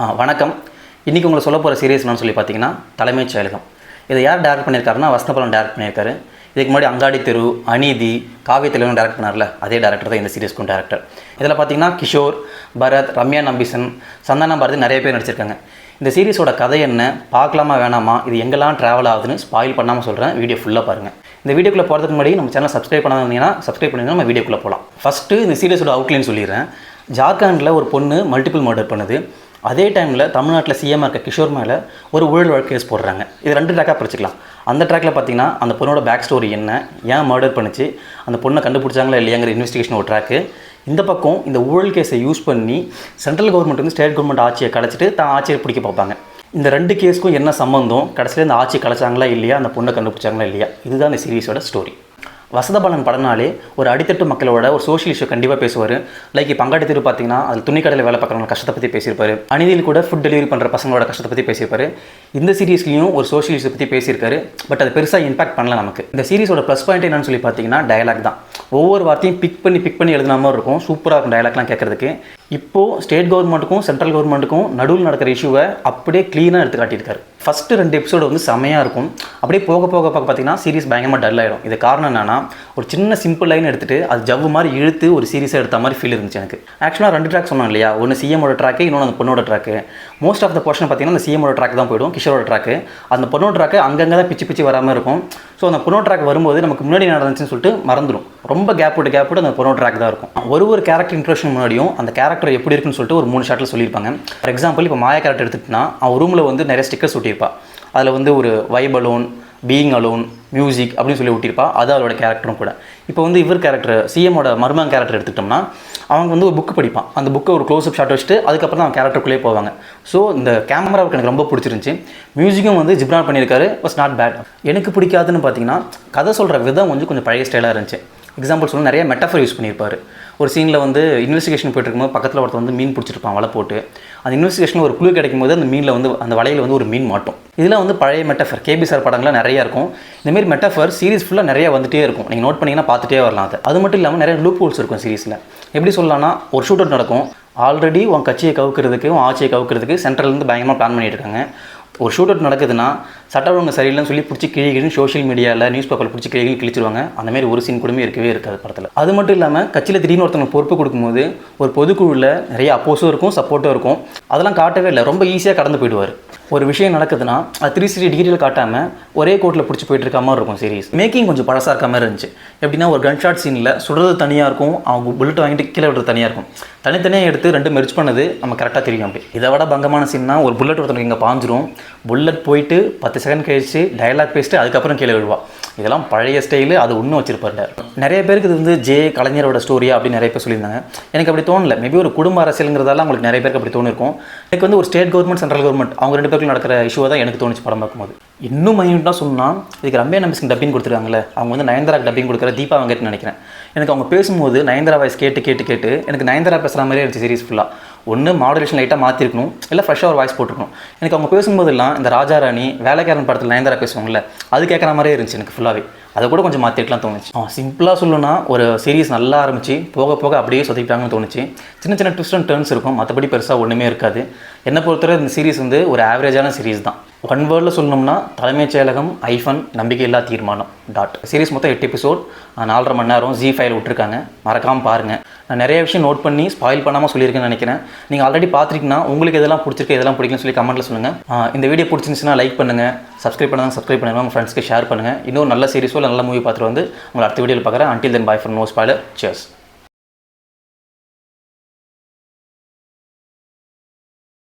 வணக்கம். இன்றைக்கி உங்களை சொல்ல போகிற சீரியஸ் என்னன்னு சொல்லி பார்த்தீங்கன்னா தலைமைச் செயலகம். இதை யார் டேரக்ட் பண்ணியிருக்காருன்னா வசந்தபாலன் டேரக்ட் பண்ணியிருக்காரு. இதுக்கு முன்னாடி அங்காடி தெரு, அநீதி, காவிய தலைவன் டேரக்ட் பண்ணார்ல, அதே டேரக்டர் தான் இந்த சீரியஸ்க்கும் டேரக்டர். இதில் பார்த்தீங்கன்னா கிஷோர், பரத், ரம்யா நம்பிசன், சந்தானம் பாரதி நிறைய பேர் நடிச்சிருக்காங்க. இந்த சீரிஸோட கதை என்ன, பார்க்கலாமா வேணாமா, இது எங்கெல்லாம் ட்ராவல் ஆகுதுன்னு ஸ்பாயில் பண்ணாமல் சொல்கிறேன். வீடியோ ஃபுல்லாக பாருங்கள். இந்த வீடியோக்குள்ளே போகிறதுக்கு முன்னாடி நம்ம சேனல் சப்ஸ்கிரைப் பண்ணாதீங்கன்னா சப்ஸ்கிரைப் பண்ணிங்கன்னா நம்ம வீடியோக்குள்ளே போகலாம். ஃபஸ்ட்டு இந்த சீரியஸோட அவுட்லைன் சொல்லிடுறேன். ஜார்க்கண்டில் ஒரு பொண்ணு மல்டிபிள் மர்டர் பண்ணுது. அதே டைமில் தமிழ்நாட்டில் சிஎம்மாக இருக்க கிஷோர் மேலே ஒரு ஊழல் வழக்கு கேஸ் போடுறாங்க. இது 2 ட்ராக்காக பிரிச்சுக்கலாம். அந்த ட்ராக்கில் பார்த்தீங்கன்னா அந்த பொண்ணோட பேக் ஸ்டோரி என்ன, ஏன் மர்டர் பண்ணிச்சு, அந்த பொண்ணை கண்டுபிடிச்சாங்களா இல்லையாங்கிற இன்வெஸ்டிகேஷன் ஒரு ட்ராக்கு. இந்த பக்கம் இந்த ஊழல் கேஸை யூஸ் பண்ணி சென்ட்ரல் கவர்மெண்ட் வந்து ஸ்டேட் கவர்மெண்ட் ஆட்சியை கலைச்சிட்டு தான் ஆட்சியை பிடிக்க பார்ப்பாங்க. இந்த 2 கேஸுக்கும் என்ன சம்மந்தம், கடைசியில் இந்த ஆட்சி கலைச்சாங்களா இல்லையா, அந்த பொண்ணை கண்டுபிடிச்சாங்களா இல்லையா, இதுதான் இந்த சீரிஸோட ஸ்டோரி. வசந்தபாலன் படனாலே ஒரு அடித்தட்டு மக்களோட ஒரு சோஷியல் இஷ்யூ கண்டிப்பாக பேசுவார். லைக் இப்போ அங்காடி தெரு பார்த்தீங்கன்னா அதில் துணிக்கடையில் வேலை பார்க்குறவங்க கஷ்டத்தை பற்றி பேசியிருப்பார். அநீதியில் கூட ஃபுட் டெலிவரி பண்ணுற பசங்களோட கஷ்டத்தை பற்றி பேசியிருப்பார். இந்த சீரிஸ்லையும் ஒரு சோஷியல் இஷ்யூ பற்றி பேசியிருக்காரு. பட் அது பெருசாக இம்பாக்ட் பண்ணல நமக்கு. இந்த சீரிஸோட ப்ளஸ் பாயிண்ட் என்னன்னு சொல்லி பார்த்தீங்கன்னா டயலாக் தான். ஒவ்வொரு வார்த்தையும் பிக் பண்ணி எழுதின மாதிரி இருக்கும். சூப்பராக இருக்கும் டயலாக்லாம் கேட்குறதுக்கு. இப்போது ஸ்டேட் கவர்மெண்ட்டுக்கும் சென்ட்ரல் கவர்மெண்ட்டுக்கும் நடுவில் நடக்கிற இஷ்யூவை அப்படியே க்ளீனாக எடுத்து காட்டியிருக்காரு. ஃபஸ்ட்டு 2 எபிசோடு வந்து செமையாக இருக்கும். அப்படியே போக பார்த்தீங்கன்னா சீரிஸ் பயங்கரமாக டல் ஆகிடும். இது காரணம் என்னன்னா, ஒரு சின்ன சிம்பிள் லைன் எடுத்துகிட்டு அது ஜவ்வு மாதிரி இழுத்து ஒரு சீரிஸாக எடுத்த மாதிரி ஃபீல் இருந்துச்சு எனக்கு. ஆக்சுவலாக 2 ட்ராக் சொன்னோம் இல்லையா, ஒன்று சிஎமோட ட்ராக்கு, இன்னொன்று அந்த பொண்ணோட track. Most of the portion பார்த்தீங்கன்னா அந்த சிஎமோட ட்ராக் தான் போய்டும், கிஷோரோட ட்ராக்கு. அந்த பொண்ணோட ட்ராக்கு அங்கங்கே தான் பிச்சு வராமல் இருக்கும். ஸோ அந்த பொண்ணோட ட்ராக் வரும்போது நமக்கு முன்னாடி நடந்துச்சுன்னு சொல்லிட்டு மறந்துடும். ரொம்ப கேப் விட்டு அந்த பொண்ணோட ட்ராக் தான் இருக்கும். ஒரு கேரக்டர் இன்ட்ரோடக்ஷன் முன்னாடியும் அந்த கேரக்டர் எப்படி இருக்குன்னு சொல்லிட்டு ஒரு 3 ஷாட்டில் சொல்லியிருப்பாங்க. ஃபார் எக்ஸாம்பிள் இப்போ மாயா கேரக்டர் எடுத்துகிட்டுனா அவன் ரூமில் வந்து நிறைய ஸ்டிக்கர்ஸ் ஒட்டியிருப்பா. அதில் வந்து ஒரு vibe alone, being alone, music அப்படின்னு சொல்லி ஒட்டியிருப்பா. அது அவளோட கேரக்டரும் கூட. இப்போ வந்து இவர் கேரக்டர் சிஎமோட மருமகன் கேரக்டர் எடுத்துக்கிட்டோம்னா அவங்க வந்து ஒரு புக்கு படிப்பான். அந்த புக்கை ஒரு க்ளோஸ்அப் ஷாட் வச்சுட்டு அதுக்கப்புறம் தான் அவன் கேரக்டருக்குள்ளே போவாங்க. ஸோ இந்த கேமராவுக்கு எனக்கு ரொம்ப பிடிச்சிருந்துச்சி. மியூசிக்கும் வந்து ஜிப்ரான் பண்ணியிருக்காரு. Was not bad. எனக்கு பிடிக்காதுன்னு பார்த்தீங்கன்னா கதை சொல்கிற விதம் கொஞ்சம் பழைய ஸ்டைலாக இருந்துச்சு. எக்ஸாம்பிள் சொல்லணும், நிறைய மெட்டாஃபர் யூஸ் பண்ணியிருப்பார். ஒரு சீனில் வந்து இன்வெஸ்டிகேஷன் போய்ட்டு இருக்கும்போது பக்கத்தில் ஒருத்தர் வந்து மீன் பிடிச்சிருப்பான் வலை போட்டு. அந்த இன்வெஸ்டிகேஷனில் ஒரு குழு கிடைக்கும் போது அந்த மீனில் வந்து அந்த வலையில் வந்து ஒரு மீன் மாட்டும். இதெல்லாம் வந்து பழைய மெட்டாஃபர். கேபி சார் படங்கள்லாம் நிறையா இருக்கும். இந்தமாரி மெட்டாஃபர் சீரிஸ் ஃபுல்லாக நிறையா வந்துகிட்டே இருக்கும். நீங்கள் நோட் பண்ணிங்கன்னா பார்த்துட்டே வரலாம். அது மட்டும் இல்லாமல் நிறைய லூப் ஹோல்ஸ் இருக்கும் சீரிஸில். எப்படி சொல்லலாம்னா, ஒரு ஷூட் அவுட் நடக்கும். ஆல்ரெடி உன் கட்சியை கவுக்கிறதுக்கு, உன் ஆட்சியை கவுக்கிறதுக்கு சென்ட்ரல்லேருந்து பயங்கரமாக பிளான் பண்ணிட்டு இருக்காங்க. ஒரு ஷூட் அவுட் நடக்குதுன்னா சட்ட ஒழுங்கு சரியில்லைன்னு சொல்லி பிடிச்சி கிழின்னு சோஷியல் மீடியாவில் நியூஸ் பேப்பர் பிடிச்சி கிழிச்சிருவாங்க. அந்தமாரி ஒரு சீன் கூடமே இருக்கவே இருக்காது படத்தில். அது மட்டும் இல்லாமல் கட்சியில் திடீர்னு ஒருத்தவங்க பொறுப்பு கொடுக்கும்போது ஒரு பொதுக்குழுவில் நிறைய அப்போஸும் இருக்கும், சப்போர்ட்டும் இருக்கும். அதெல்லாம் காட்டவே இல்லை. ரொம்ப ஈஸியாக கடந்து போயிடுவார். ஒரு விஷயம் நடக்குதுன்னா அது 360 டிகிரியில் காட்டாமல் ஒரே கோட்டில் பிடிச்சி போயிட்டு இருக்க மாதிரி இருக்கும் சீரிஸ். மேக்கிங் கொஞ்சம் பழசாக இருக்க மாதிரி இருந்துச்சு. எப்படின்னா ஒரு கன் ஷாட் சீனில் சுடுறது தனியாக இருக்கும், அவங்க புல்லட் வாங்கிட்டு கீழே விடுறது தனியாக இருக்கும். தனித்தனியாக எடுத்து 2 மெர்ஜ் பண்ணது நம்ம கரெக்டாக தெரியும். அப்படி இதை விட பங்கமான சீன்னா ஒரு புல்லட் ஒருத்தனுக்கு இங்கே பாஞ்சிரும். புல்லட் போயிட்டு 10 செகண்ட் கழிச்சு டைலாக் பேசிட்டு அதுக்கப்புறம் கீழே விழுவா. இதெல்லாம் பழைய ஸ்டைலு. அது இன்னும் வச்சிருப்பாரு. நிறைய பேருக்கு இது வந்து கலைஞரோட ஸ்டோரியா அப்படின்னு நிறைய பேர் சொல்லியிருந்தாங்க. எனக்கு அப்படி தோணலை. மேபி ஒரு குடும்ப அரசியலுங்கிறதால உங்களுக்கு நிறைய பேருக்கு அப்படி தோணிருக்கும். எனக்கு வந்து ஒரு ஸ்டேட் கவர்மெண்ட், சென்ட்ரல் கவர்மெண்ட் அவங்க 2 பேருக்கும் நடக்கிற இஷ்யூவாக தான் எனக்கு தோணுச்சு படம் பார்க்கும்போது. இன்னும் மைன்யூட்டாக சொன்னால் இதுக்கு ரம்யா நம்பிசன் டப்பிங் கொடுத்துருக்காங்களே, அவங்க வந்து நயன்தாராக்கு டப்பிங் கொடுக்குற தீபா வெங்கட்னு நினைக்கிறேன். எனக்கு அவங்க பேசும்போது நயன்தாரா வாய்ஸ் கேட்டு எனக்கு நயன்தாரா பேசுகிற மாதிரியே இருந்துச்சு சீரிஸ் ஃபுல்லாக. ஒன்று மாடுலேஷன் லைட்டாக மாற்றிருக்கணும், இல்லை ஃப்ரெஷ்ஷாக ஒரு வாய்ஸ் போட்டிருக்கணும். எனக்கு அவங்க பேசும்போதெல்லாம் இந்த ராஜா ராணி, வேலைக்காரன் படத்தில் நயன்தாரா பேசுவாங்கள்ல, அது கேட்குற மாதிரியே இருந்துச்சு எனக்கு ஃபுல்லாகவே. அதை கூட கொஞ்சம் மாற்றிருக்கலாம் தோணுச்சு. சிம்பிளாக சொல்லணும்னா ஒரு சீரிஸ் நல்லா ஆரம்பிச்சு போக அப்படியே சொதப்பிட்டாங்கன்னு தோணுச்சு. சின்ன ட்விஸ்ட் அண்ட் டர்ன்ஸ் இருக்கும், மற்றபடி பெருசாக ஒன்றுமே இருக்காது. என்னை பொறுத்தவரை இந்த சீரிஸ் வந்து ஒரு ஆவரேஜான சீரிஸ் தான். 1 வேர்டில் சொல்லணும்னா தலைமைச் செயலகம் நம்பிக்கையில்லா தீர்மானம் . சீரிஸ் மொத்தம் 8 எபிசோட், 4.5 மணி நேரம். ZEE5 விட்டுருக்காங்க, மறக்காமல் பாருங்கள். நான் நிறைய விஷயம் நோட் பண்ணி ஸ்பாயில் பண்ணாமல் சொல்லியிருக்கேன்னு நினைக்கிறேன். நீங்கள் ஆல்ரெடி பார்த்துருக்கீங்கன்னா உங்களுக்கு எதெல்லாம் பிடிச்சிருக்கு, எதெல்லாம் பிடிக்குன்னு சொல்லி கமெண்ட்டில் சொல்லுங்கள். இந்த வீடியோ பிடிச்சிருந்துச்சுன்னா லைக் பண்ணுங்கள், சப்ஸ்கிரைப் பண்ணுங்கள், உங்கள் ஃப்ரெண்ட்ஸ்க்கு ஷேர் பண்ணுங்கள். இன்னொரு நல்ல சீரிஸோ நல்ல மூவி பார்த்துட்டு வந்து உங்களை அடுத்த வீடியோவில் பார்க்குறேன். Until then, bye from No Spoiler. Cheers.